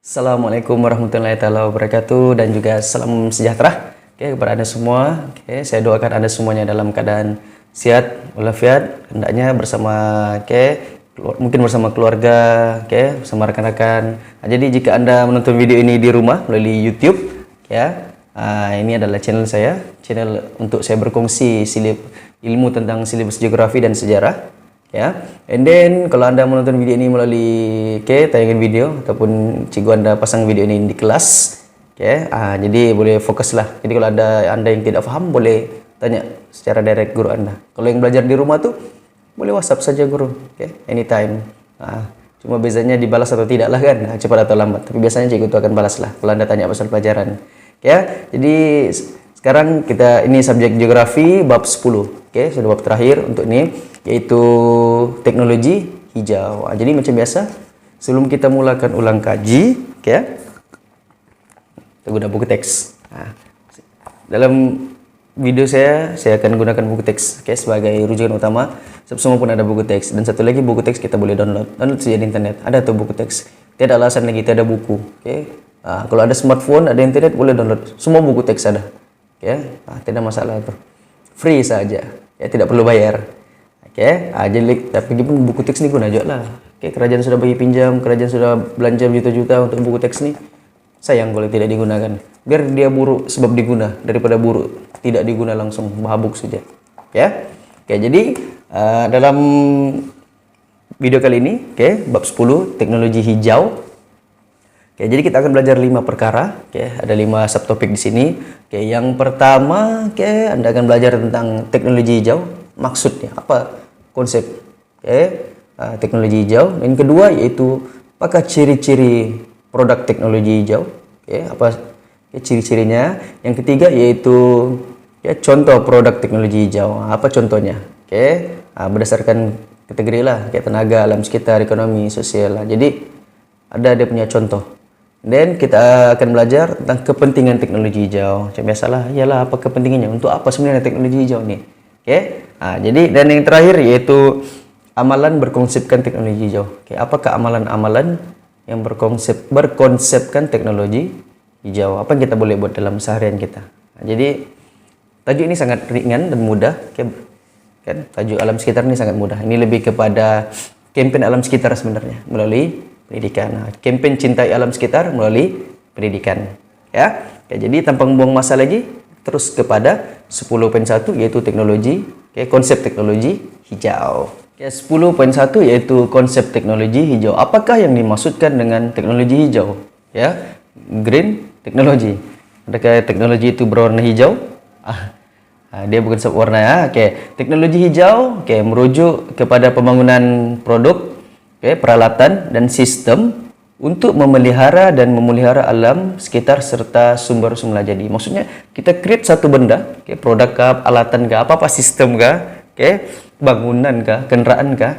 Assalamualaikum warahmatullahi wabarakatuh dan juga salam sejahtera kepada Anda semua. Saya doakan Anda semuanya dalam keadaan sehat walafiat, hendaknya bersama mungkin bersama keluarga, bersama rekan-rekan. Jadi jika Anda menonton video ini di rumah melalui YouTube, ini adalah channel saya, channel untuk saya berkongsi ilmu tentang silibus geografi dan sejarah. And then kalau Anda menonton video ini melalui tayangan video ataupun cikgu Anda pasang video ini di kelas, jadi boleh fokuslah. Jadi kalau Anda yang tidak paham boleh tanya secara direct guru Anda. Kalau yang belajar di rumah tuh boleh WhatsApp saja guru, anytime. Cuma bezanya dibalas atau tidak lah kan, cepat atau lambat. Tapi biasanya cikgu itu akan balas lah kalau Anda tanya pasal pelajaran. Jadi sekarang ini subjek geografi bab 10. Sudah bab terakhir untuk ini, yaitu teknologi hijau. Jadi macam biasa, sebelum kita mulakan ulang kaji, kita guna buku teks. Dalam video saya akan gunakan buku teks sebagai rujukan utama. Semua pun ada buku teks, dan satu lagi buku teks kita boleh download saja di internet. Ada tuh buku teks, tidak ada alasan lagi tidak ada buku. Kalau ada smartphone, ada internet, boleh download. Semua buku teks ada. Tidak masalah tuh, free saja, tidak perlu bayar. Jadi tapi pun buku teks ni guna juga lah. Kerajaan sudah bagi pinjam, kerajaan sudah belanja juta-juta untuk buku teks ni. Sayang kalau tidak digunakan. Biar dia buruk sebab diguna daripada buruk tidak diguna langsung, habuk saja. Jadi dalam video kali ini, bab 10 teknologi hijau. Jadi kita akan belajar 5 perkara. Ada 5 subtopik di sini. Yang pertama, Anda akan belajar tentang teknologi hijau. Maksudnya apa? Konsep teknologi hijau. Yang kedua yaitu apakah ciri-ciri produk teknologi hijau? Apa ciri-cirinya? Yang ketiga yaitu contoh produk teknologi hijau. Apa contohnya? Berdasarkan kategori lah, tenaga, alam sekitar, ekonomi, sosial. Jadi ada dia punya contoh. Dan kita akan belajar tentang kepentingan teknologi hijau. Macam biasalah, ialah apa kepentingannya? Untuk apa sebenarnya teknologi hijau ni? Jadi dan yang terakhir yaitu amalan berkonsepkan teknologi hijau. Apakah amalan-amalan yang berkonsepkan teknologi hijau? Apa yang kita boleh buat dalam seharian kita? Jadi tajuk ini sangat ringan dan mudah. Tajuk alam sekitar ini sangat mudah. Ini lebih kepada kempen alam sekitar sebenarnya melalui pendidikan. Kempen cintai alam sekitar melalui pendidikan. Jadi tanpa membuang masa lagi, terus kepada 10.1 yaitu teknologi, konsep teknologi hijau. 10.1 yaitu konsep teknologi hijau. Apakah yang dimaksudkan dengan teknologi hijau? Green technology. Adakah teknologi itu berwarna hijau? Dia bukan sebab warna ya. Teknologi hijau merujuk kepada pembangunan produk, peralatan dan sistem untuk memelihara dan memelihara alam sekitar serta sumber-sumber jadi. Maksudnya kita create satu benda, produk kah, alatan kah, apa sistem kah, bangunan kah, kenderaan kah,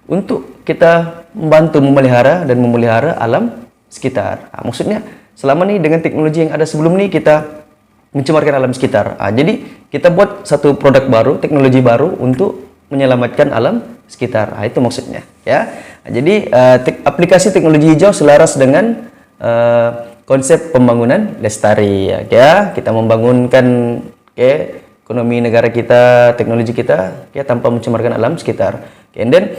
untuk kita membantu memelihara dan memelihara alam sekitar. Maksudnya selama ni dengan teknologi yang ada sebelum ni kita mencemarkan alam sekitar. Jadi kita buat satu produk baru, teknologi baru untuk menyelamatkan alam sekitar. Itu maksudnya. Jadi aplikasi teknologi hijau selaras dengan konsep pembangunan lestari. Kita membangunkan ekonomi negara kita, teknologi kita, tanpa mencemarkan alam sekitar. And then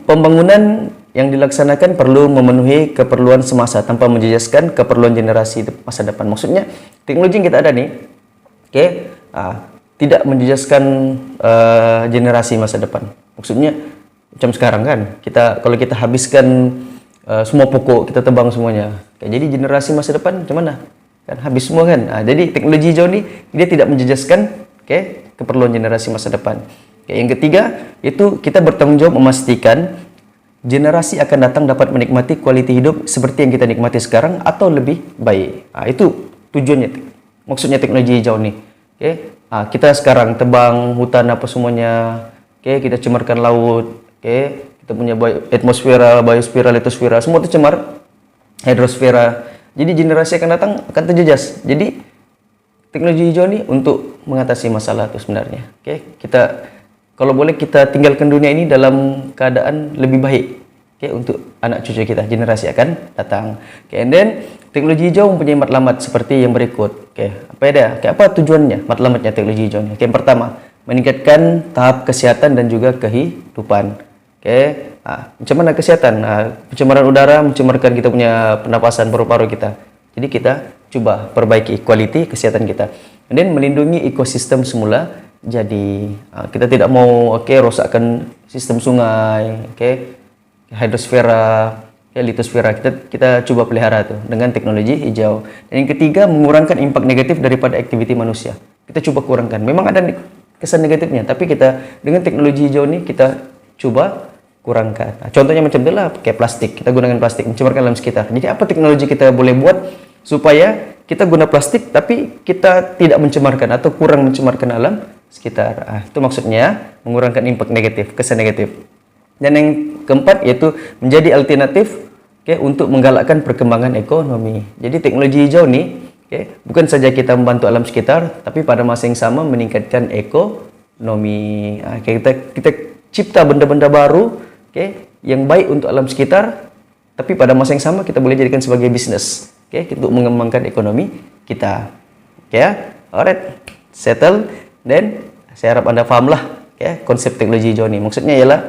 pembangunan yang dilaksanakan perlu memenuhi keperluan semasa tanpa menjejaskan keperluan generasi masa depan. Maksudnya teknologi yang kita ada nih, tidak menjejaskan generasi masa depan. Maksudnya macam sekarang kan, kalau kita habiskan semua pokok, kita tebang semuanya. Jadi generasi masa depan macam mana? Kan habis semua kan. Jadi teknologi hijau ni dia tidak menjejaskan keperluan generasi masa depan. Yang ketiga itu kita bertanggung jawab memastikan generasi akan datang dapat menikmati kualiti hidup seperti yang kita nikmati sekarang atau lebih baik. Itu tujuannya, maksudnya teknologi hijau ni. Kita sekarang tebang hutan apa semuanya, kita cemarkan laut, kita punya atmosfera, biosfera, litosfera, semua tercemar, hidrosfera. Jadi generasi akan datang akan terjejas. Jadi teknologi hijau ni untuk mengatasi masalah itu sebenarnya. Kita kalau boleh kita tinggalkan dunia ini dalam keadaan lebih baik untuk anak cucu kita, generasi akan datang. And then teknologi hijau mempunyai matlamat seperti yang berikut. Apa dia? Apa tujuannya? Matlamatnya teknologi hijau ni. Yang pertama, meningkatkan tahap kesihatan dan juga kehidupan. Macam mana kesihatan? Pencemaran udara mencemarkan kita punya pernapasan paru-paru kita. Jadi kita cuba perbaiki kualiti kesihatan kita. And then melindungi ekosistem semula. Jadi kita tidak mau rosakkan sistem sungai, hidrosfera, litosfera. Kita cuba pelihara tu dengan teknologi hijau. Dan yang ketiga, mengurangkan impak negatif daripada aktiviti manusia. Kita cuba kurangkan. Memang ada kesan negatifnya, tapi kita dengan teknologi hijau ni kita cuba kurangkan. Contohnya macam itulah, kayak plastik. Kita gunakan plastik mencemarkan alam sekitar. Jadi apa teknologi kita boleh buat supaya kita guna plastik tapi kita tidak mencemarkan atau kurang mencemarkan alam sekitar. Itu maksudnya mengurangkan impak negatif, kesan negatif. Dan yang keempat yaitu menjadi alternatif untuk menggalakkan perkembangan ekonomi. Jadi teknologi hijau ni bukan saja kita membantu alam sekitar, tapi pada masa yang sama meningkatkan ekonomi. Kita cipta benda-benda baru yang baik untuk alam sekitar, tapi pada masa yang sama kita boleh jadikan sebagai bisnes untuk mengembangkan ekonomi kita. Alright, settle. Dan saya harap anda fahamlah konsep teknologi hijau ni. Maksudnya ialah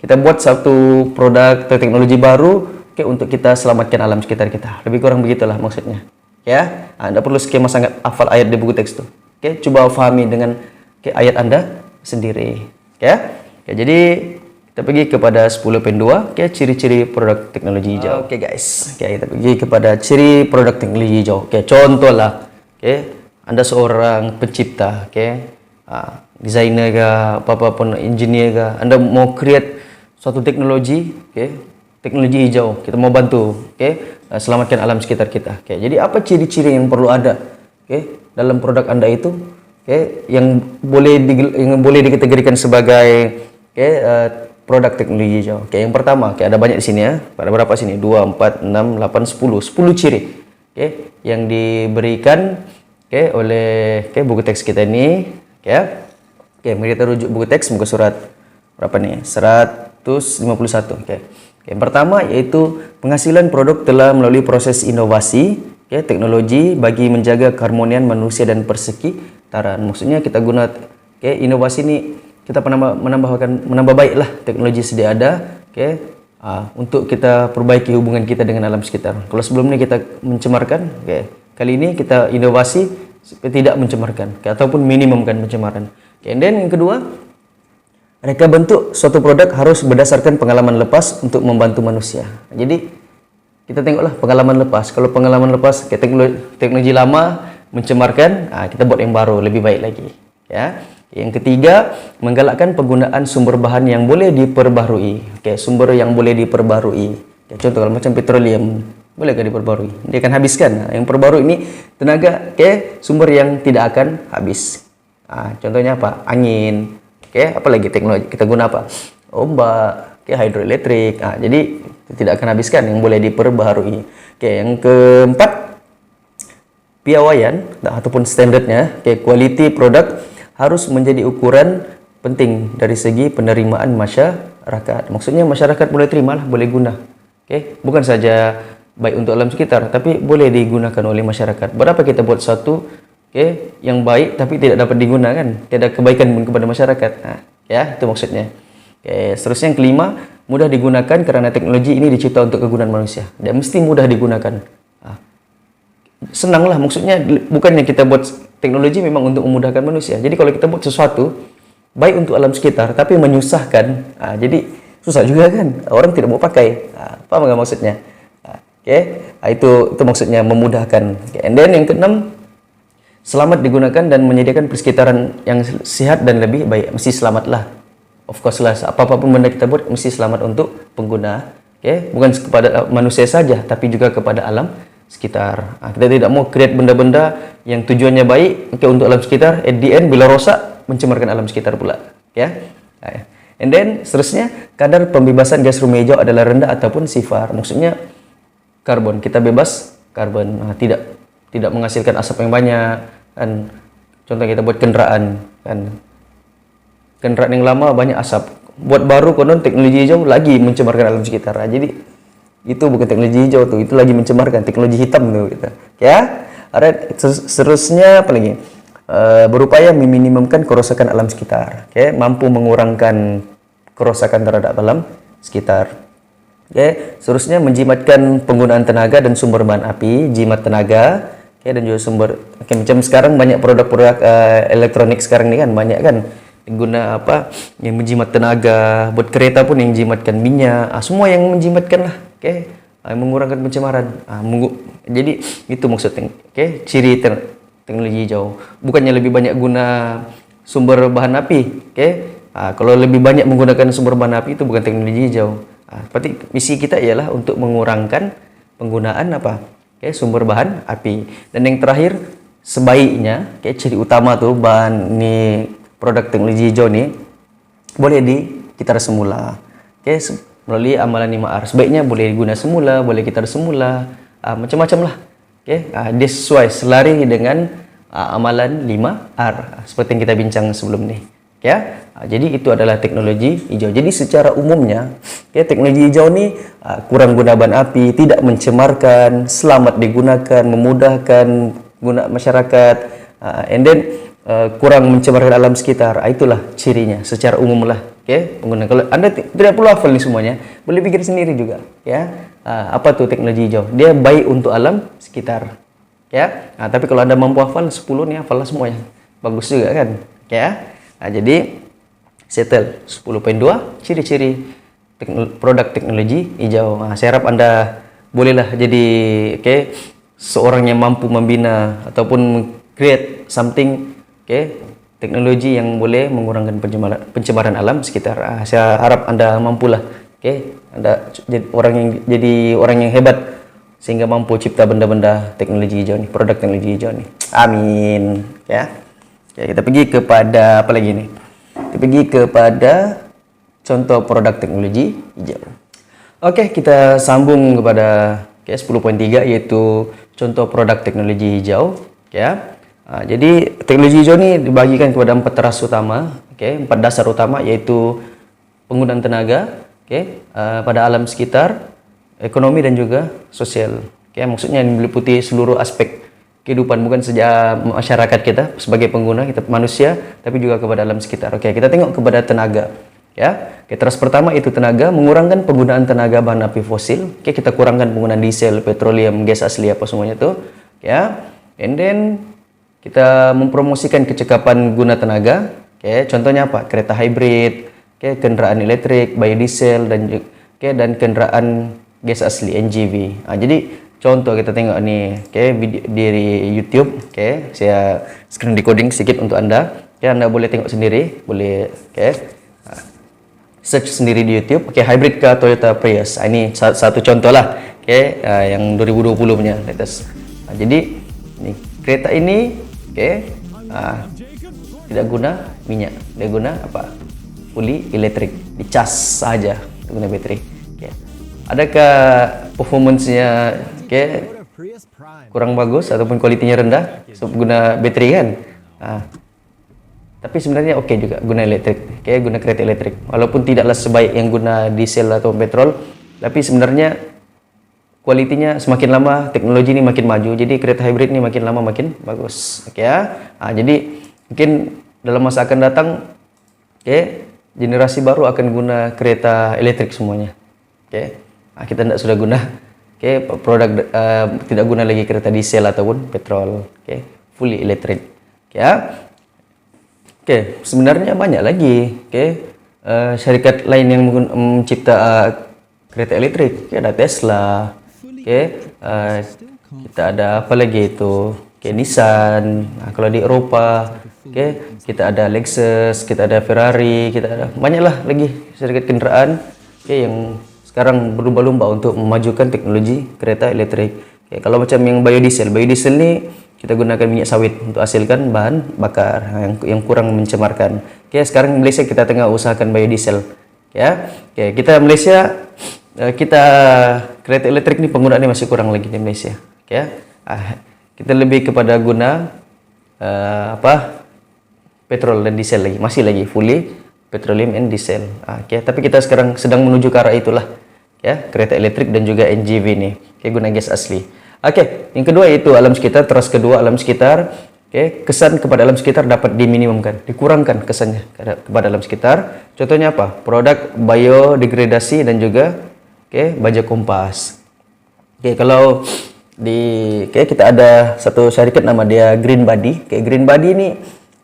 kita buat satu produk atau teknologi baru untuk kita selamatkan alam sekitar kita. Lebih kurang begitulah maksudnya. Anda perlu skema sangat hafal ayat di buku teks tu. Cuba fahami dengan ayat anda sendiri. Jadi kita pergi kepada 10.2 ciri-ciri produk teknologi hijau. Guys, kita pergi kepada ciri produk teknologi hijau. Contohlah, anda seorang pencipta, designer ke, apa-apa pun, engineer ke, anda mau create suatu teknologi, teknologi hijau, kita mau bantu, selamatkan alam sekitar kita. Jadi apa ciri-ciri yang perlu ada, dalam produk anda itu, yang boleh dikategorikan sebagai produk teknologi hijau. Yang pertama, ada banyak di sini ya, ada berapa sini? 2, 4, 6, 8, 10 ciri, yang diberikan oleh buku teks kita ini. Mari kita rujuk buku teks muka surat berapa nih? 151. Yang pertama yaitu penghasilan produk telah melalui proses inovasi teknologi bagi menjaga keharmonian manusia dan persekitaran. Maksudnya kita guna inovasi ini, kita menambah baiklah teknologi sedia ada untuk kita perbaiki hubungan kita dengan alam sekitar. Kalau sebelum ini kita mencemarkan, kali ini kita inovasi tidak mencemarkan ataupun minimumkan pencemaran. And then yang kedua, reka bentuk suatu produk harus berdasarkan pengalaman lepas untuk membantu manusia. Jadi kita tengoklah pengalaman lepas. Kalau pengalaman lepas teknologi lama mencemarkan, kita buat yang baru lebih baik lagi. Yang ketiga, menggalakkan penggunaan sumber bahan yang boleh diperbaharui. Sumber yang boleh diperbaharui. Contoh kalau macam petroleum, bolehkah diperbarui? Dia akan habiskan. Yang perbarui ini tenaga, sumber yang tidak akan habis. Contohnya apa? Angin. Apa lagi teknologi? Kita guna apa? Ombak, hidroelektrik. Jadi tidak akan habiskan, yang boleh diperbaharui. Yang keempat, piawaian ataupun standarnya, kualiti produk harus menjadi ukuran penting dari segi penerimaan masyarakat. Maksudnya masyarakat boleh terimalah, boleh guna. Bukan saja baik untuk alam sekitar, tapi boleh digunakan oleh masyarakat. Berapa kita buat satu yang baik tapi tidak dapat digunakan, tidak ada kebaikan kepada masyarakat. Itu maksudnya. Seterusnya yang kelima, mudah digunakan kerana teknologi ini dicipta untuk kegunaan manusia. Dia mesti mudah digunakan. Senanglah, maksudnya bukannya kita buat teknologi memang untuk memudahkan manusia. Jadi kalau kita buat sesuatu baik untuk alam sekitar tapi menyusahkan, jadi susah juga kan, orang tidak mau pakai. Paham nggak maksudnya? Itu maksudnya memudahkan. And then yang keenam, selamat digunakan dan menyediakan persekitaran yang sehat dan lebih baik. Mesti selamatlah, of course lah, apa-apapun benda kita buat mesti selamat untuk pengguna. Bukan kepada manusia saja, tapi juga kepada alam sekitar. Kita tidak mau create benda-benda yang tujuannya baik untuk alam sekitar, at the end bila rosak mencemarkan alam sekitar pula. And then seterusnya, kadar pembebasan gas rumah hijau adalah rendah ataupun sifar. Maksudnya karbon, kita bebas karbon, tidak menghasilkan asap yang banyak kan. Contoh kita buat kendaraan kan, kendaraan yang lama banyak asap, buat baru konon teknologi hijau lagi mencemarkan alam sekitar. Jadi itu bukan teknologi hijau tuh, itu lagi mencemarkan teknologi hitam tuh gitu. Ya. Alright, seterusnya apa lagi? Berupaya meminimumkan kerusakan alam sekitar. Mampu mengurangkan kerusakan terhadap alam sekitar. Seterusnya menjimatkan penggunaan tenaga dan sumber bahan api, jimat tenaga, dan juga sumber. Macam sekarang banyak produk-produk elektronik sekarang ini kan banyak kan guna apa yang menjimat tenaga, buat kereta pun yang jimatkan minyak, semua yang menjimatkan lah, mengurangkan pencemaran. Jadi itu maksudnya, ciri teknologi hijau. Bukannya lebih banyak guna sumber bahan api, kalau lebih banyak menggunakan sumber bahan api itu bukan teknologi hijau. Berarti misi kita ialah untuk mengurangkan penggunaan apa? Sumber bahan api. Dan yang terakhir, sebaiknya ciri utama tuh bahan ni produk teknologi hijau ni boleh dikitar semula. Melalui amalan 5R. Sebaiknya boleh guna semula, boleh kitar semula, macam-macam lah. Dia sesuai selari dengan amalan 5R seperti yang kita bincang sebelum ni. Jadi itu adalah teknologi hijau. Jadi secara umumnya teknologi hijau ni kurang guna bahan api, tidak mencemarkan, selamat digunakan, memudahkan guna masyarakat, and then kurang mencemarkan alam sekitar. Itulah cirinya secara umum lah. Pengguna. Kalau Anda tidak perlu hafal ni semuanya, boleh pikir sendiri juga. Apa tuh teknologi hijau? Dia baik untuk alam sekitar. Tapi kalau Anda mampu hafal 10 ni, hafallah semuanya. Bagus juga kan? Jadi settle 10.2 ciri-ciri produk teknologi hijau. Saya harap Anda bolehlah jadi seorang yang mampu membina ataupun create something teknologi yang boleh mengurangkan pencemaran alam sekitar. Saya harap Anda mampulah Anda jadi orang yang hebat sehingga mampu cipta benda-benda teknologi hijau ni, produk teknologi hijau ni. Amin. Kita pergi kepada apa lagi nih? Kita pergi kepada contoh produk teknologi hijau. Kita sambung kepada 10.3 yaitu contoh produk teknologi hijau. Jadi teknologi hijau ni dibagikan kepada 4 teras utama, 4 dasar utama yaitu penggunaan tenaga, pada alam sekitar, ekonomi dan juga sosial. Maksudnya meliputi seluruh aspek kehidupan, bukan saja masyarakat kita sebagai pengguna, kita manusia, tapi juga kepada alam sekitar. Kita tengok kepada tenaga. Teras pertama itu tenaga, mengurangkan penggunaan tenaga bahan api fosil. Kita kurangkan penggunaan diesel, petroleum, gas asli apa semuanya itu. And then kita mempromosikan kecekapan guna tenaga. Contohnya apa? Kereta hybrid, kendaraan elektrik, biodiesel dan kendaraan gas asli NGV. Jadi contoh kita tengok ni, video dari YouTube. Saya screen recording sedikit untuk Anda. Anda boleh tengok sendiri, boleh search sendiri di YouTube. Hybrid car Toyota Prius. Ini satu contoh lah. Yang 2020 punya latest. Jadi ni kereta ini tidak guna minyak, dia guna apa? Fully elektrik, dicas saja guna bateri. Adakah performance-nya kurang bagus ataupun kualitinya rendah guna bateri kan? Tapi sebenarnya okey juga guna elektrik, guna kereta elektrik. Walaupun tidaklah sebaik yang guna diesel atau petrol, tapi sebenarnya kualitinya semakin lama teknologi ini makin maju. Jadi kereta hybrid ini makin lama makin bagus. Jadi mungkin dalam masa akan datang, generasi baru akan guna kereta elektrik semuanya. Kita tidak sudah guna produk tidak guna lagi kereta diesel ataupun petrol. Fully elektrik. Sebenarnya banyak lagi syarikat lain yang mencipta kereta elektrik. Ada Tesla, kita ada apa lagi itu, Nissan. Kalau di Eropa, kita ada Lexus, kita ada Ferrari, kita ada banyaklah lagi syarikat kendaraan yang sekarang berlomba-lomba untuk memajukan teknologi kereta elektrik. Kalau macam yang biodiesel ni kita gunakan minyak sawit untuk hasilkan bahan bakar yang kurang mencemarkan. Sekarang Malaysia kita tengah usahakan biodiesel. Kita Malaysia, kita kereta elektrik ni penggunaannya masih kurang lagi di Malaysia. Kita lebih kepada guna petrol dan diesel lagi, masih lagi fully petroleum and diesel. Oke, tapi kita sekarang sedang menuju ke arah itulah, ya, kereta elektrik dan juga NGV nih, guna gas asli. Oke, yang kedua yaitu alam sekitar. Teras kedua alam sekitar. Kesan kepada alam sekitar dapat diminimumkan, dikurangkan kesannya kepada alam sekitar. Contohnya apa? Produk biodegradasi dan juga baja kompas. Kalau kita ada satu syarikat nama dia Green Body. Green Body ini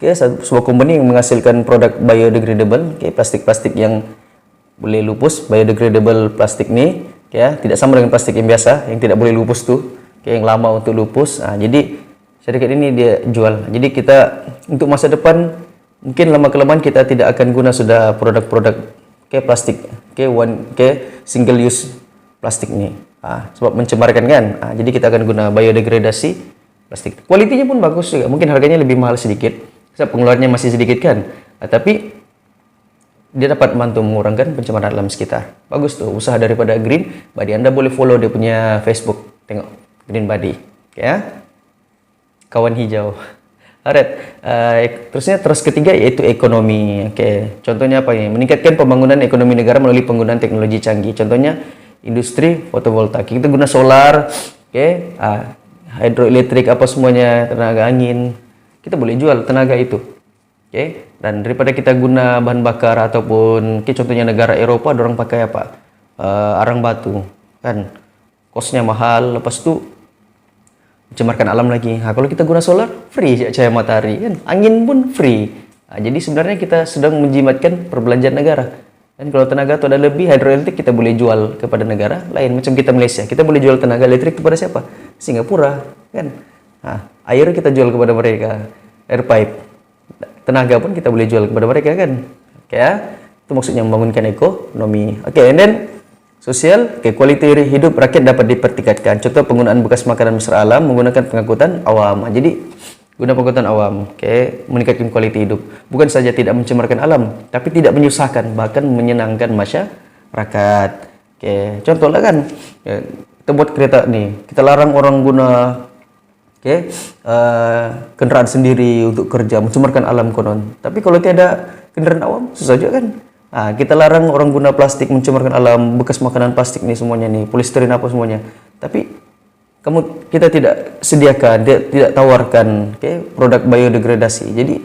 sebuah company yang menghasilkan produk biodegradable, plastik-plastik yang boleh lupus. Biodegradable plastik nih, tidak sama dengan plastik yang biasa yang tidak boleh lupus tuh, yang lama untuk lupus. Jadi syarikat ini dia jual. Jadi kita untuk masa depan mungkin lama kelamaan kita tidak akan guna sudah produk-produk plastik, single use plastik nih. Sebab mencemarkan kan. Jadi kita akan guna biodegradasi plastik. Kualitinya pun bagus juga. Mungkin harganya lebih mahal sedikit. Sebab pengeluarannya masih sedikit kan. Tapi dia dapat membantu mengurangkan pencemaran alam sekitar. Bagus tuh usaha daripada Green Body. Anda boleh follow dia punya Facebook. Tengok Green Body. Kawan hijau. Alright. Terus ketiga yaitu ekonomi. Contohnya apa ini? Meningkatkan pembangunan ekonomi negara melalui penggunaan teknologi canggih. Contohnya industri fotovoltaik. Kita guna solar, hidroelektrik, apa semuanya, tenaga angin. Kita boleh jual tenaga itu. Dan daripada kita guna bahan bakar ataupun contohnya negara Eropa, dorang pakai apa? Arang batu, kan? Kosnya mahal, lepas itu mencemarkan alam lagi. Kalau kita guna solar, free cahaya matahari, kan? Angin pun free. Jadi sebenarnya kita sedang menjimatkan perbelanjaan negara. Dan kalau tenaga itu ada lebih, hidroelektrik kita boleh jual kepada negara lain. Macam kita Malaysia, kita boleh jual tenaga elektrik kepada siapa? Singapura, kan? Air kita jual kepada mereka, air pipe. Tenaga pun kita boleh jual kepada mereka, kan? Itu maksudnya membangunkan ekonomi. And then sosial, kualiti hidup rakyat dapat dipertingkatkan. Contoh penggunaan bekas makanan mesra alam menggunakan pengangkutan awam. Jadi guna pengangkutan awam, meningkatkan kualiti hidup. Bukan saja tidak mencemarkan alam, tapi tidak menyusahkan, bahkan menyenangkan masyarakat. Contohnya kan, kita buat kereta nih, kita larang orang guna kendaraan sendiri untuk kerja, mencemarkan alam konon. Tapi kalau tiada kendaraan awam, susah juga kan. Kita larang orang guna plastik, mencemarkan alam, bekas makanan plastik nih semuanya nih, polisterin apa semuanya. Tapi kita tidak sediakan, tidak tawarkan produk biodegradasi. Jadi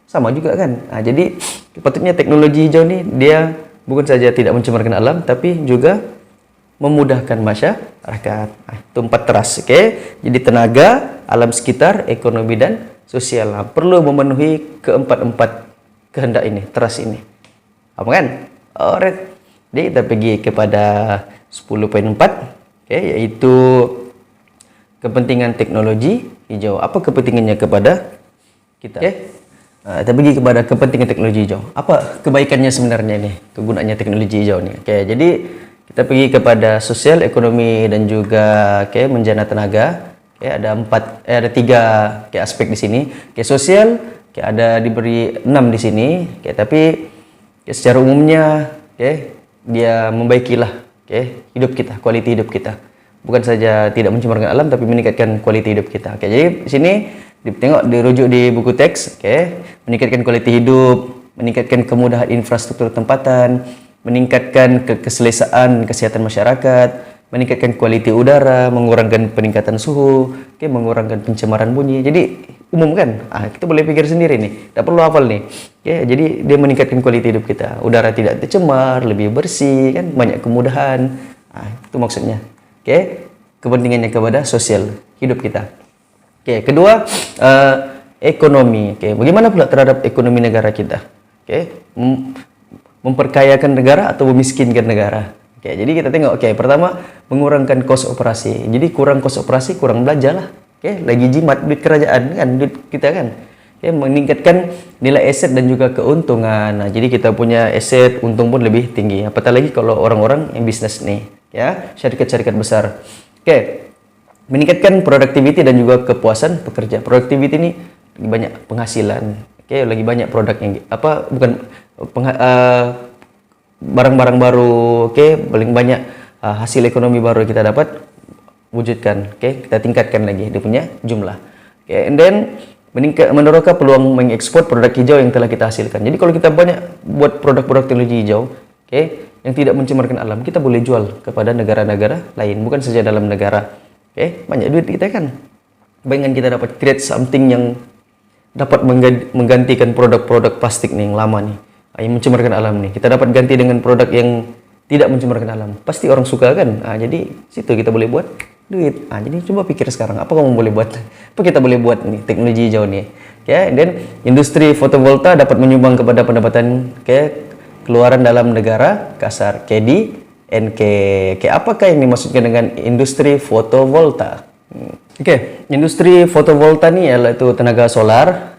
sama juga kan. Jadi patutnya teknologi hijau nih dia bukan saja tidak mencemarkan alam, tapi juga memudahkan masyarakat. Itu 4 teras. Jadi tenaga, alam sekitar, ekonomi dan sosial. Perlu memenuhi keempat kehendak ini, teras ini. Apa kan? Alright. Jadi kita pergi kepada 10.4, yaitu kepentingan teknologi hijau. Apa kepentingannya kepada kita? Kita pergi kepada kepentingan teknologi hijau. Apa kebaikannya sebenarnya nih, kegunaannya teknologi hijau nih? Jadi kita pergi kepada sosial, ekonomi dan juga menjana tenaga. Ada 3 aspek di sini. Sosial, ada diberi 6 di sini. Tapi secara umumnya dia membaikilah hidup kita, kualiti hidup kita. Bukan saja tidak mencemarkan alam, tapi meningkatkan kualiti hidup kita. Jadi di sini dirujuk di buku teks, meningkatkan kualiti hidup, meningkatkan kemudahan infrastruktur tempatan, meningkatkan keselesaan kesehatan masyarakat, meningkatkan kualiti udara, mengurangkan peningkatan suhu, mengurangkan pencemaran bunyi. Jadi umum kan? Kita boleh pikir sendiri nih, tak perlu hafal nih. Jadi dia meningkatkan kualiti hidup kita, udara tidak tercemar, lebih bersih, kan? Banyak kemudahan. Itu maksudnya. Kepentingannya kepada sosial hidup kita. Kedua, ekonomi. Bagaimana pula terhadap ekonomi negara kita? Memperkayakan negara atau memiskinkan negara? Jadi kita tengok, pertama mengurangkan kos operasi. Jadi kurang kos operasi, kurang belanja lah. Lagi jimat duit kerajaan kan, duit kita kan. Meningkatkan nilai aset dan juga keuntungan. Jadi kita punya aset, untung pun lebih tinggi. Apatah lagi kalau orang-orang yang bisnis nih, syarikat-syarikat besar. Meningkatkan productivity dan juga kepuasan pekerja. Productivity ini lebih banyak penghasilan. Lagi banyak produk yang barang-barang baru, paling banyak hasil ekonomi baru kita dapat wujudkan, kita tingkatkan lagi dia punya jumlah. And then mendorongkan peluang mengekspor produk hijau yang telah kita hasilkan. Jadi kalau kita banyak buat produk-produk teknologi hijau, yang tidak mencemarkan alam, kita boleh jual kepada negara-negara lain, bukan saja dalam negara. Banyak duit kita kan. Bayangkan kita dapat create something yang dapat menggantikan produk-produk plastik nih yang lama nih, yang mencemarkan alam nih. Kita dapat ganti dengan produk yang tidak mencemarkan alam. Pasti orang suka kan? Jadi situ kita boleh buat duit. Jadi coba pikir sekarang, apa kamu boleh buat? Apa kita boleh buat nih teknologi hijau nih? Dan industri fotovolta dapat menyumbang kepada pendapatan keluaran dalam negara kasar KD NK. Apakah yang dimaksudkan dengan industri fotovolta? Industri fotovolta ni ialah itu tenaga solar,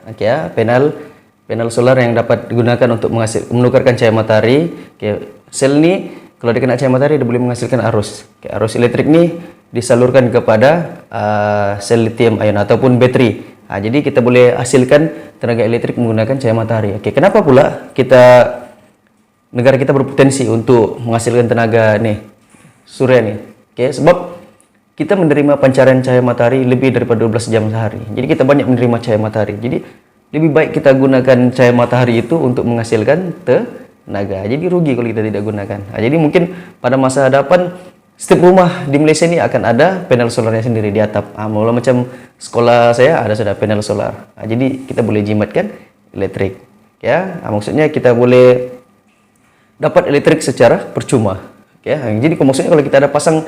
panel solar yang dapat digunakan untuk menukarkan cahaya matahari. Sel ni kalau dia kena cahaya matahari dia boleh menghasilkan arus. Arus elektrik ni disalurkan kepada sel lithium ion ataupun bateri. Jadi kita boleh hasilkan tenaga elektrik menggunakan cahaya matahari. Kenapa pula negara kita berpotensi untuk menghasilkan tenaga surya nih? Sebab kita menerima pancaran cahaya matahari lebih daripada 12 jam sehari. Jadi kita banyak menerima cahaya matahari. Jadi lebih baik kita gunakan cahaya matahari itu untuk menghasilkan tenaga. Jadi rugi kalau kita tidak gunakan. Jadi mungkin pada masa hadapan setiap rumah di Malaysia ini akan ada panel solarnya sendiri di atap. Mula macam sekolah saya ada sudah panel solar. Jadi kita boleh jimatkan elektrik. Maksudnya kita boleh dapat elektrik secara percuma. Jadi maksudnya kalau kita ada pasang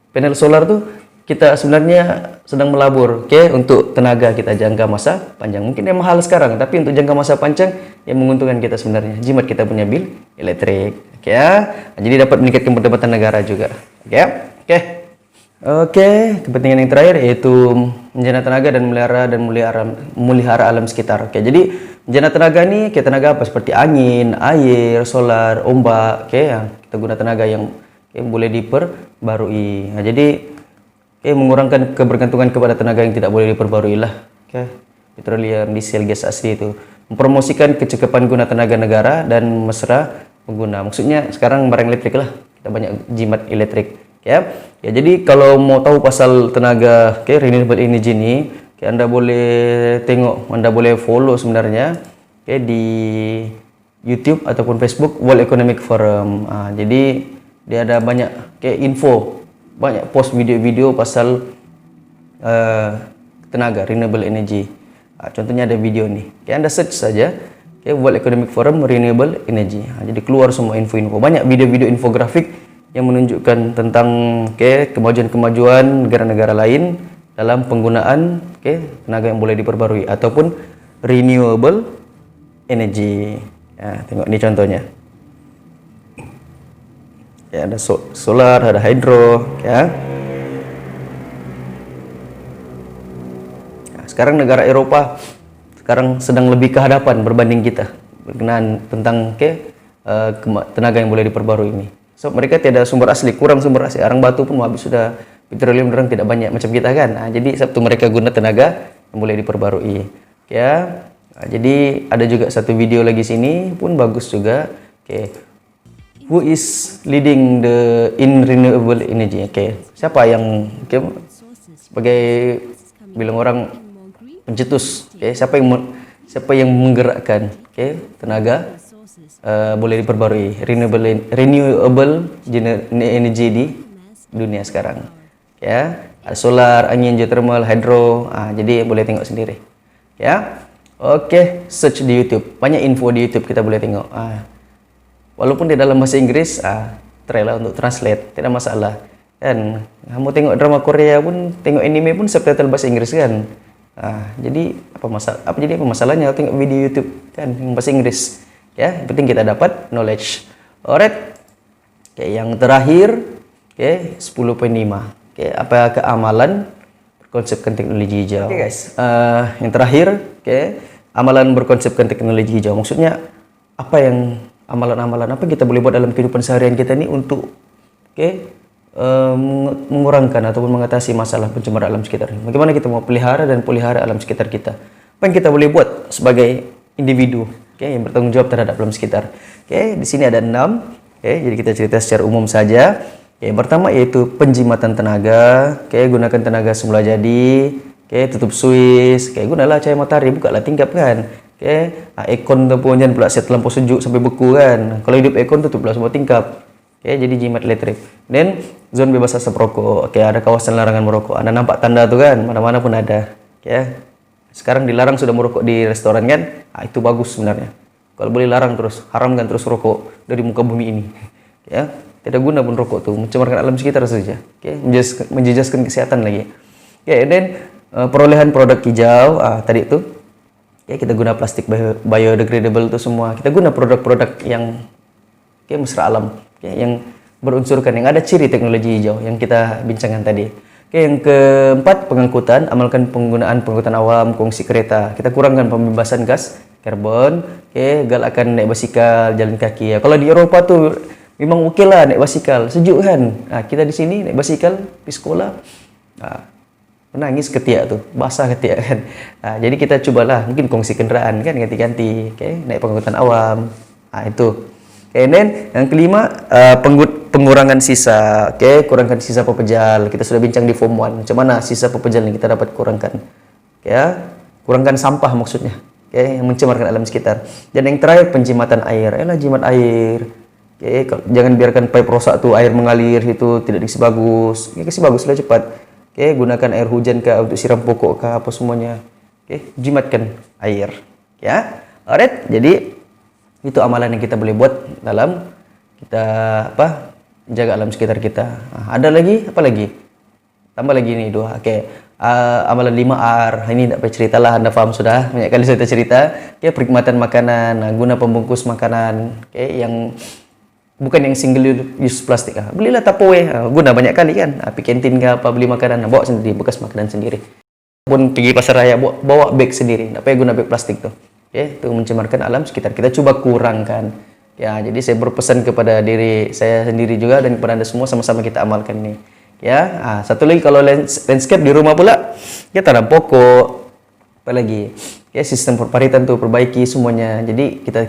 panel solar tuh kita sebenarnya sedang melabur untuk tenaga kita jangka masa panjang. Mungkin yang mahal sekarang, tapi untuk jangka masa panjang yang menguntungkan kita sebenarnya. Jimat kita punya bil elektrik. Jadi dapat meningkatkan pendapatan negara juga. Kepentingan yang terakhir yaitu menjana tenaga dan memelihara alam sekitar. Jadi menjana tenaga ni tenaga apa seperti angin, air, solar, ombak. Kita guna tenaga yang boleh diperbarui. Jadi mengurangkan kebergantungan kepada tenaga yang tidak boleh diperbarui lah. Petroleum, diesel, gas asli itu. Mempromosikan kecekapan guna tenaga negara dan mesra pengguna. Maksudnya sekarang barang elektrik lah. Kita banyak jimat elektrik. Jadi kalau mau tahu pasal tenaga renewable energy ni, Anda boleh tengok, Anda boleh follow sebenarnya di YouTube ataupun Facebook World Economic Forum. Jadi dia ada banyak info, banyak post video-video pasal tenaga renewable energy. Contohnya ada video ni. Anda search saja World Economic Forum renewable energy. Jadi keluar semua info-info. Banyak video-video infografik yang menunjukkan tentang kemajuan-kemajuan negara-negara lain dalam penggunaan tenaga yang boleh diperbarui ataupun renewable energy. Tengok ni contohnya. Ada solar, ada hydro. Sekarang negara Eropah sekarang sedang lebih ke hadapan berbanding kita berkenaan tentang tenaga yang boleh diperbarui ini. So mereka tiada sumber asli, kurang sumber asli. Arang batu pun habis sudah, petroleum orang tidak banyak macam kita kan. Jadi sabtu mereka guna tenaga yang boleh diperbarui. Jadi ada juga satu video lagi sini pun bagus juga. Who is leading in renewable energy? Siapa yang sebagai bilang orang pencetus? Siapa yang menggerakkan tenaga boleh diperbarui renewable energy di dunia sekarang? Solar, angin, geothermal, hydro. Jadi boleh tengok sendiri. Search di YouTube, banyak info di YouTube kita boleh tengok. Walaupun di dalam bahasa Inggris, try lah untuk translate, tidak masalah. Kan kamu tengok drama Korea pun, tengok anime pun subtitle bahasa Inggris kan. Jadi apa masalahnya tengok video YouTube kan yang bahasa Inggris? Yang penting kita dapat knowledge. Alright. Yang terakhir, 10.5. Apa amalan berkonsepkan teknologi hijau? Guys. Yang terakhir, amalan berkonsepkan teknologi hijau. Maksudnya apa yang amalan-amalan apa kita boleh buat dalam kehidupan seharian kita ni untuk mengurangkan ataupun mengatasi masalah pencemaran alam sekitar. Bagaimana kita mau pelihara alam sekitar kita? Apa yang kita boleh buat sebagai individu yang bertanggung jawab terhadap alam sekitar? Di sini ada 6. Jadi kita cerita secara umum saja. Yang pertama yaitu penjimatan tenaga. Gunakan tenaga semula jadi. tutup Swiss, gunalah cahaya matahari, bukalah tingkap kan. Aircon tu pun jangan pula set terlampau sejuk sampai beku kan. Kalau hidup aircon tutuplah semua tingkap. Jadi jimat elektrik. Dan zon bebas asap rokok. Ada kawasan larangan merokok. Anda nampak tanda tu kan, mana-mana pun ada. Sekarang dilarang sudah merokok di restoran kan? Itu bagus sebenarnya. Kalau boleh larang terus, haramkan terus rokok dari muka bumi ini. Tidak guna pun rokok tuh, mencemarkan alam sekitar saja. Menjejaskan kesehatan lagi. Dan perolehan produk hijau tadi itu, kita guna plastik biodegradable itu semua. Kita guna produk-produk yang mesra alam, yang berunsurkan, yang ada ciri teknologi hijau yang kita bincangkan tadi. Yang keempat, pengangkutan, amalkan penggunaan pengangkutan awam, kongsi kereta. Kita kurangkan pembebasan gas karbon. Galakkan naik basikal, jalan kaki. Kalau di Eropa tuh memang oke lah naik basikal, sejuk kan. Kita di sini naik basikal di sekolah, menangis ketiak tuh, basah ketiak kan. Jadi kita cobalah mungkin kongsi kendaraan kan, ganti-ganti, naik pengangkutan awam. Itu. Dan yang kelima, pengurangan sisa. Kurangkan sisa pepejal. Kita sudah bincang di form 1 macam mana sisa pepejal yang kita dapat kurangkan. Kurangkan sampah maksudnya, yang mencemarkan alam sekitar. Dan yang terakhir, penjimatan air. Jimat air. Jangan biarkan pipe rosak tuh air mengalir, itu tidak dikasih bagus. Kasih bagus lah cepat. Gunakan air hujan kah untuk siram pokok kah, apa semuanya. Jimatkan air. Alright, jadi itu amalan yang kita boleh buat dalam kita jaga alam sekitar kita. Ada lagi, apa lagi? Tambah lagi nih 2. Amalan 5R. Ini tak payah ceritalah, Anda faham sudah. Banyak kali saya cerita. Perkhidmatan makanan, guna pembungkus makanan. Yang bukan yang single use plastik. Belilah Tupperware. Guna banyak kali kan. Pergi kantin ke apa, beli makanan, bawa sendiri, bekas makanan sendiri. Pun pergi pasar raya, bawa bag sendiri. Tak payah guna bag plastik tuh. Itu mencemarkan alam sekitar. Kita coba kurangkan. Jadi saya berpesan kepada diri saya sendiri juga dan kepada Anda semua, sama-sama kita amalkan ini. Satu lagi, kalau landscape di rumah pula, tanam pokok, apa lagi? Sistem perparitan tuh perbaiki semuanya. Jadi kita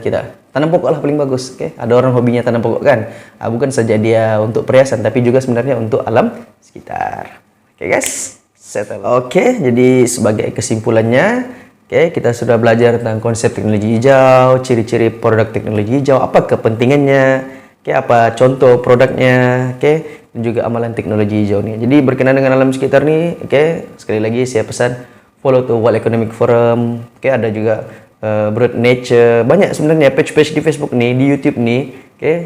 tanam pokok lah paling bagus. Ada orang hobinya tanam pokok kan. Bukan saja dia untuk perhiasan, tapi juga sebenarnya untuk alam sekitar. Guys, settle. Jadi sebagai kesimpulannya, kita sudah belajar tentang konsep teknologi hijau, ciri-ciri produk teknologi hijau, apa kepentingannya, apa contoh produknya, dan juga amalan teknologi hijau nih. Jadi berkenaan dengan alam sekitar nih, sekali lagi saya pesan follow tuh World Economic Forum, ada juga Broad Nature, banyak sebenarnya page-page di Facebook nih, di YouTube nih,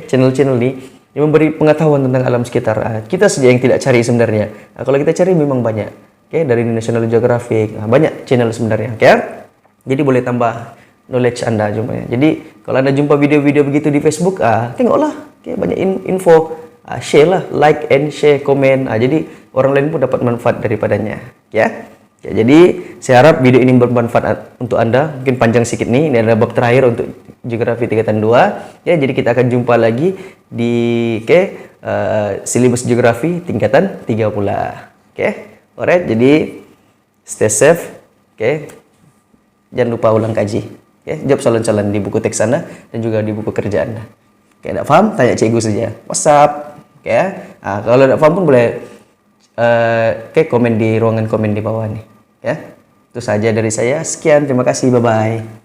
channel-channel nih yang memberi pengetahuan tentang alam sekitar. Kita saja yang tidak cari sebenarnya. Kalau kita cari memang banyak. Dari National Geographic, banyak channel sebenarnya. Jadi boleh tambah knowledge Anda jumpanya. Jadi kalau Anda jumpa video-video begitu di Facebook, tengoklah, banyak info, share lah, like and share, komen. Jadi orang lain pun dapat manfaat daripadanya. Jadi saya harap video ini bermanfaat untuk Anda. Mungkin panjang sedikit nih, ini adalah bab terakhir untuk Geografi tingkatan 2. Jadi kita akan jumpa lagi di silibus Geografi tingkatan 3 pula. Alright, jadi stay safe. Jangan lupa ulang kaji. Jawab soalan-soalan di buku teks Anda dan juga di buku kerja Anda. Tak faham, tanya cikgu saja. WhatsApp. Kalau tak faham pun boleh komen di ruangan komen di bawah nih. Itu saja dari saya. Sekian, terima kasih. Bye bye.